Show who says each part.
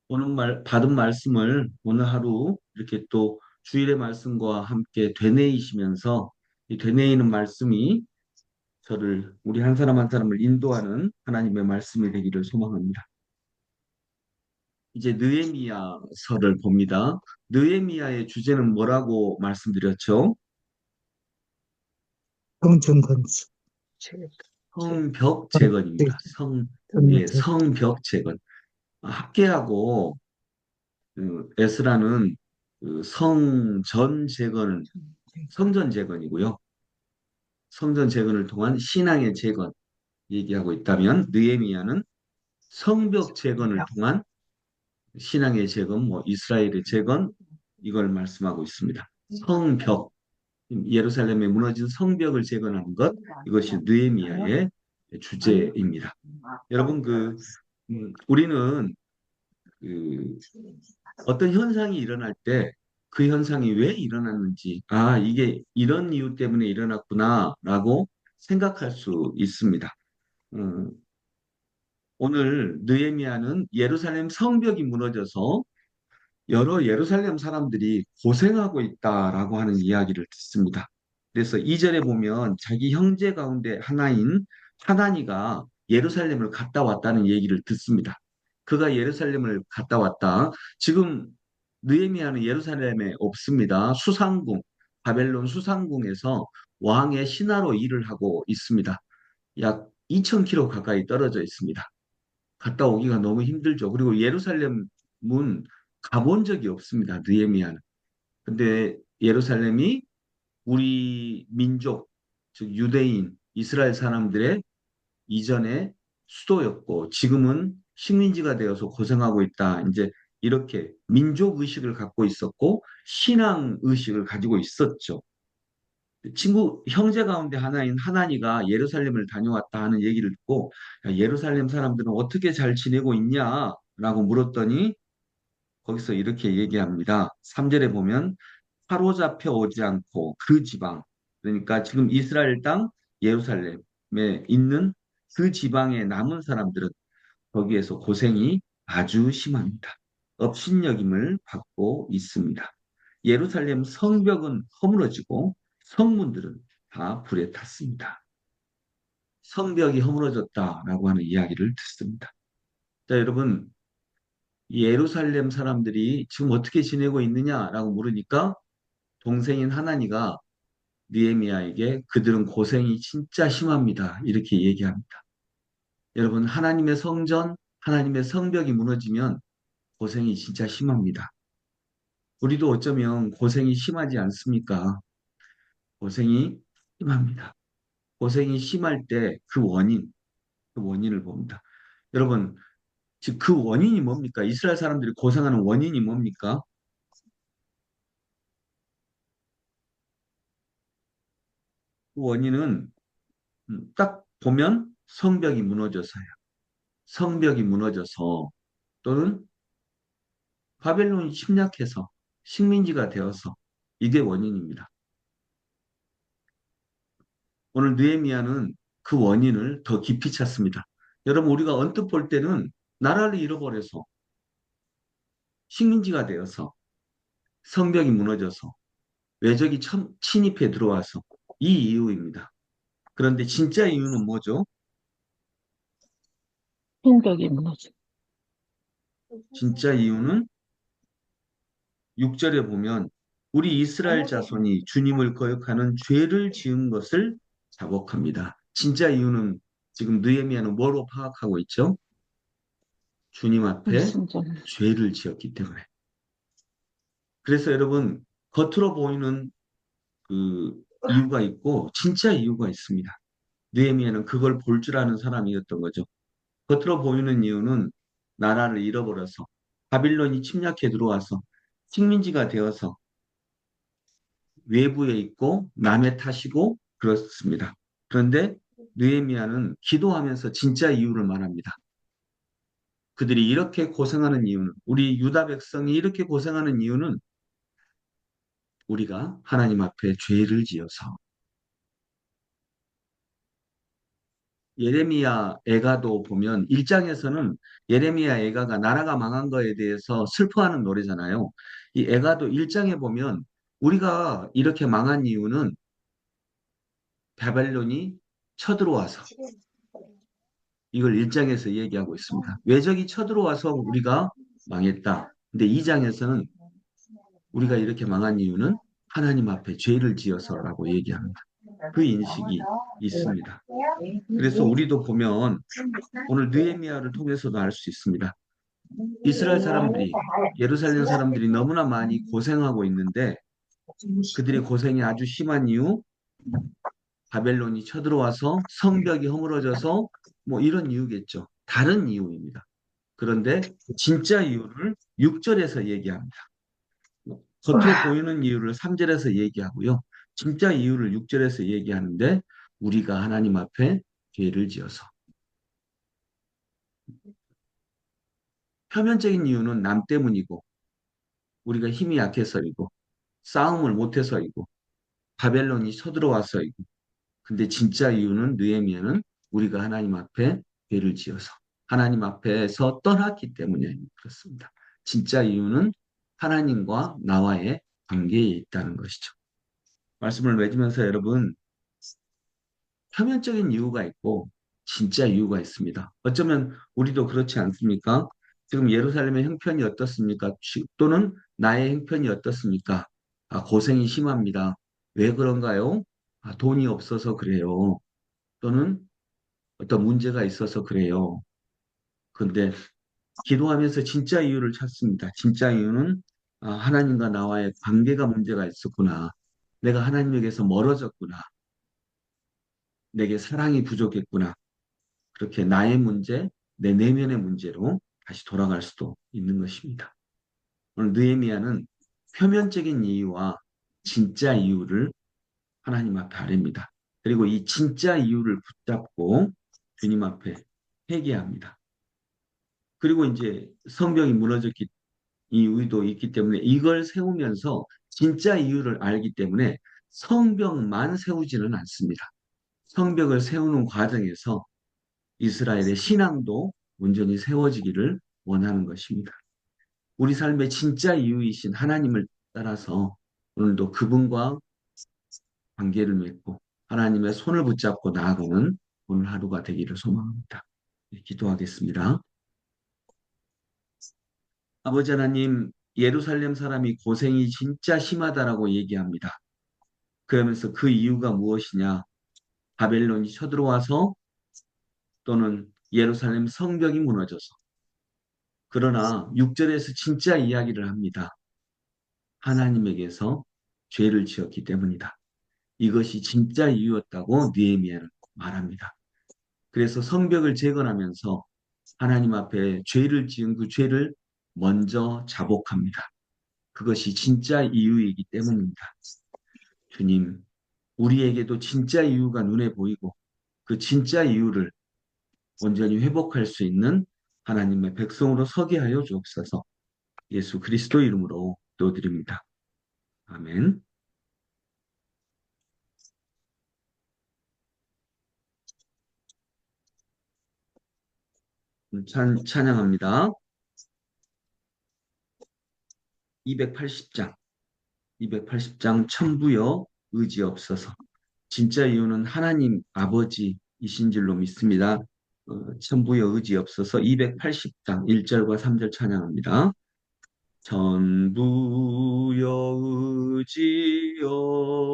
Speaker 1: 오늘 받은 말씀을 오늘 하루 이렇게 또 주일의 말씀과 함께 되뇌이시면서 이 되뇌이는 말씀이 우리 한 사람 한 사람을 인도하는 하나님의 말씀이 되기를 소망합니다. 이제 느헤미야서를 봅니다. 느헤미야의 주제는 뭐라고 말씀드렸죠?
Speaker 2: 성전 건축,
Speaker 1: 성벽
Speaker 2: 건-
Speaker 1: 재건입니다.
Speaker 2: 건축,
Speaker 1: 성벽 재건. 학개하고 에스라는 성전 재건이고요. 성전 재건을 통한 신앙의 재건 얘기하고 있다면 느헤미야는 성벽 재건을 통한 신앙의 재건, 뭐 이스라엘의 재건 이걸 말씀하고 있습니다. 성벽, 예루살렘에 무너진 성벽을 재건하는 것 이것이 느헤미야의 주제입니다. 여러분 우리는 그 어떤 현상이 일어날 때 그 현상이 왜 일어났는지, 이게 이런 이유 때문에 일어났구나라고 생각할 수 있습니다. 음, 오늘 느헤미야는 예루살렘 성벽이 무너져서 여러 예루살렘 사람들이 고생하고 있다라고 하는 이야기를 듣습니다. 그래서 2절에 보면 자기 형제 가운데 하나인 하나니가 예루살렘을 갔다 왔다는 얘기를 듣습니다. 그가 예루살렘을 갔다 왔다. 지금 느헤미야는 예루살렘에 없습니다. 바벨론 수상궁에서 왕의 신하로 일을 하고 있습니다. 약 2,000km 가까이 떨어져 있습니다. 갔다 오기가 너무 힘들죠. 그리고 예루살렘은 가본 적이 없습니다. 느헤미야는. 근데 예루살렘이 우리 민족, 즉 유대인, 이스라엘 사람들의 이전에 수도였고 지금은 식민지가 되어서 고생하고 있다. 이제 이렇게 민족 의식을 갖고 있었고 신앙 의식을 가지고 있었죠. 형제 가운데 하나인 하나니가 예루살렘을 다녀왔다 하는 얘기를 듣고 야, 예루살렘 사람들은 어떻게 잘 지내고 있냐라고 물었더니 거기서 이렇게 얘기합니다. 3절에 보면 사로잡혀 오지 않고 그 지방, 그러니까 지금 이스라엘 땅 예루살렘에 있는 그 지방에 남은 사람들은 거기에서 고생이 아주 심합니다. 업신여김을 받고 있습니다. 예루살렘 성벽은 허물어지고 성문들은 다 불에 탔습니다. 성벽이 허물어졌다라고 하는 이야기를 듣습니다. 자, 여러분, 예루살렘 사람들이 지금 어떻게 지내고 있느냐라고 물으니까 동생인 하나니가 느헤미야에게 그들은 고생이 진짜 심합니다. 이렇게 얘기합니다. 여러분, 하나님의 성벽이 무너지면 고생이 진짜 심합니다. 우리도 어쩌면 고생이 심하지 않습니까? 고생이 심합니다. 고생이 심할 때 그 원인을 봅니다. 여러분, 즉 그 원인이 뭡니까? 이스라엘 사람들이 고생하는 원인이 뭡니까? 그 원인은 딱 보면 성벽이 무너져서요. 성벽이 무너져서 또는 바벨론이 침략해서 식민지가 되어서 이게 원인입니다. 오늘 느헤미야는 그 원인을 더 깊이 찾습니다. 여러분 우리가 언뜻 볼 때는 나라를 잃어버려서 식민지가 되어서 성벽이 무너져서 외적이 침입해 들어와서 이 이유입니다. 그런데 진짜 이유는 뭐죠?
Speaker 2: 성벽이 무너져.
Speaker 1: 진짜 이유는 6절에 보면 우리 이스라엘 자손이 주님을 거역하는 죄를 지은 것을 자복합니다. 진짜 이유는 지금 느헤미야는 뭐로 파악하고 있죠? 주님 앞에
Speaker 2: 불순종.
Speaker 1: 죄를 지었기 때문에. 그래서 여러분 겉으로 보이는 그 이유가 있고 진짜 이유가 있습니다. 느헤미야는 그걸 볼 줄 아는 사람이었던 거죠. 겉으로 보이는 이유는 나라를 잃어버려서 바빌론이 침략해 들어와서 식민지가 되어서 외부에 있고 남의 탓이고 그렇습니다. 그런데 느헤미야는 기도하면서 진짜 이유를 말합니다. 그들이 이렇게 고생하는 이유는 우리 유다 백성이 이렇게 고생하는 이유는 우리가 하나님 앞에 죄를 지어서 예레미야 애가도 보면 1장에서는 예레미야 애가가 나라가 망한 거에 대해서 슬퍼하는 노래잖아요. 이 애가도 1장에 보면 우리가 이렇게 망한 이유는 바벨론이 쳐들어와서 이걸 1장에서 얘기하고 있습니다. 외적이 쳐들어와서 우리가 망했다. 근데 2장에서는 우리가 이렇게 망한 이유는 하나님 앞에 죄를 지어서라고 얘기합니다. 그 인식이 있습니다. 그래서 우리도 보면 오늘 느헤미야를 통해서도 알 수 있습니다. 이스라엘 사람들이 예루살렘 사람들이 너무나 많이 고생하고 있는데 그들의 고생이 아주 심한 이유 바벨론이 쳐들어와서 성벽이 허물어져서 뭐 이런 이유겠죠. 다른 이유입니다. 그런데 진짜 이유를 6절에서 얘기합니다. 겉으로 보이는 이유를 3절에서 얘기하고요. 진짜 이유를 6절에서 얘기하는데 우리가 하나님 앞에 죄를 지어서 표면적인 이유는 남 때문이고 우리가 힘이 약해서이고 싸움을 못해서이고 바벨론이 쳐들어와서이고 근데 진짜 이유는 느헤미야는 우리가 하나님 앞에 죄를 지어서 하나님 앞에서 떠났기 때문에 그렇습니다. 진짜 이유는 하나님과 나와의 관계에 있다는 것이죠. 말씀을 맺으면서 여러분 표면적인 이유가 있고 진짜 이유가 있습니다. 어쩌면 우리도 그렇지 않습니까? 지금 예루살렘의 형편이 어떻습니까? 또는 나의 형편이 어떻습니까? 아, 고생이 심합니다. 왜 그런가요? 아, 돈이 없어서 그래요. 또는 어떤 문제가 있어서 그래요. 근데 기도하면서 진짜 이유를 찾습니다. 진짜 이유는 아, 하나님과 나와의 관계가 문제가 있었구나. 내가 하나님에게서 멀어졌구나. 내게 사랑이 부족했구나. 그렇게 나의 문제, 내 내면의 문제로 다시 돌아갈 수도 있는 것입니다. 오늘 느헤미야는 표면적인 이유와 진짜 이유를 하나님 앞에 아뢰입니다. 그리고 이 진짜 이유를 붙잡고 주님 앞에 회개합니다. 그리고 이제 성벽이 무너졌기 이유도 있기 때문에 이걸 세우면서 진짜 이유를 알기 때문에 성벽만 세우지는 않습니다. 성벽을 세우는 과정에서 이스라엘의 신앙도 온전히 세워지기를 원하는 것입니다. 우리 삶의 진짜 이유이신 하나님을 따라서 오늘도 그분과 관계를 맺고 하나님의 손을 붙잡고 나아가는 오늘 하루가 되기를 소망합니다. 네, 기도하겠습니다. 아버지 하나님, 예루살렘 사람이 고생이 진짜 심하다라고 얘기합니다. 그러면서 그 이유가 무엇이냐? 바벨론이 쳐들어와서 또는 예루살렘 성벽이 무너져서 그러나 6절에서 진짜 이야기를 합니다. 하나님에게서 죄를 지었기 때문이다. 이것이 진짜 이유였다고 느헤미야는 말합니다. 그래서 성벽을 재건하면서 하나님 앞에 죄를 지은 그 죄를 먼저 자복합니다. 그것이 진짜 이유이기 때문입니다. 주님, 우리에게도 진짜 이유가 눈에 보이고 그 진짜 이유를 온전히 회복할 수 있는 하나님의 백성으로 서게 하여 주옵소서. 예수 그리스도 이름으로 기도드립니다. 아멘. 찬양합니다. 280장. 280장 천부여 의지 없어서. 진짜 이유는 하나님 아버지이신 줄로 믿습니다. 천부여 의지 없어서 280장 1절과 3절 찬양합니다. 천부여 의지